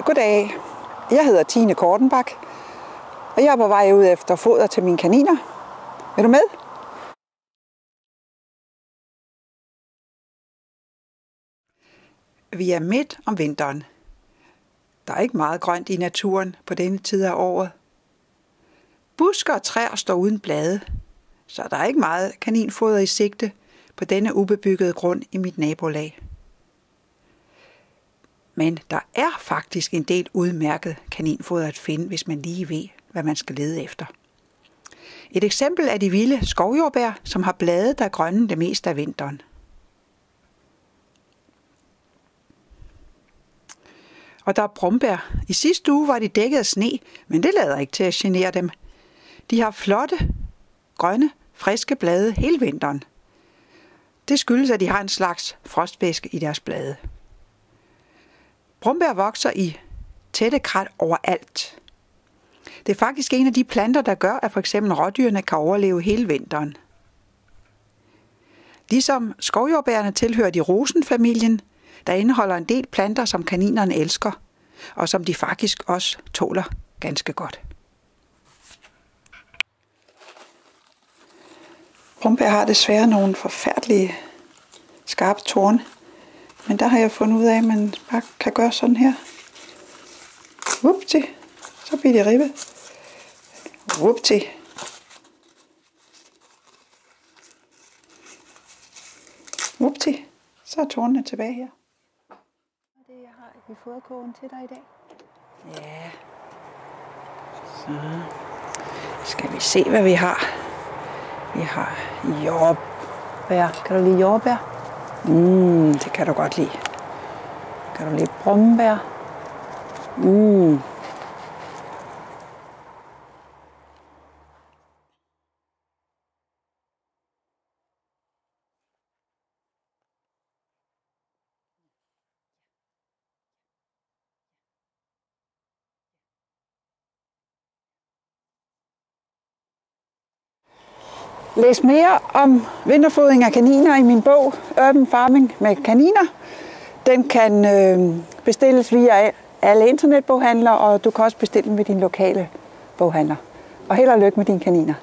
Goddag. Jeg hedder Tine Kortenbak, og jeg er på vej ud efter foder til mine kaniner. Vil du med? Vi er midt om vinteren. Der er ikke meget grønt i naturen på denne tid af året. Buske og træer står uden blade, så der er ikke meget kaninfoder i sigte på denne ubebyggede grund i mit nabolag. Men der er faktisk en del udmærket kaninfoder at finde, hvis man lige ved, hvad man skal lede efter. Et eksempel er de vilde skovjordbær, som har blade, der er grønne det meste af vinteren. Og der er brombær. I sidste uge var de dækket af sne, men det lader ikke til at genere dem. De har flotte, grønne, friske blade hele vinteren. Det skyldes, at de har en slags frostvæske i deres blade. Brombær vokser i tætte krat overalt. Det er faktisk en af de planter, der gør, at f.eks. rådyrene kan overleve hele vinteren. Ligesom skovjordbærene tilhører de rosenfamilien, der indeholder en del planter, som kaninerne elsker, og som de faktisk også tåler ganske godt. Brombær har desværre nogle forfærdelige skarpe torne, men der har jeg fundet ud af, at man bare kan gøre sådan her. Vupti, så bliver de ribbet. Vupti. Vupti, så er tornene tilbage her. Det jeg har i foderkogen til dig i dag. Ja. Så skal vi se, hvad vi har. Vi har jordbær. Kan du lide jordbær? Det kan du godt lide. Kan du lide brombær? Læs mere om vinterfodring af kaniner i min bog Urban Farming med kaniner. Den kan bestilles via alle internetboghandlere, og du kan også bestille den ved din lokale boghandler. Og held og lykke med dine kaniner.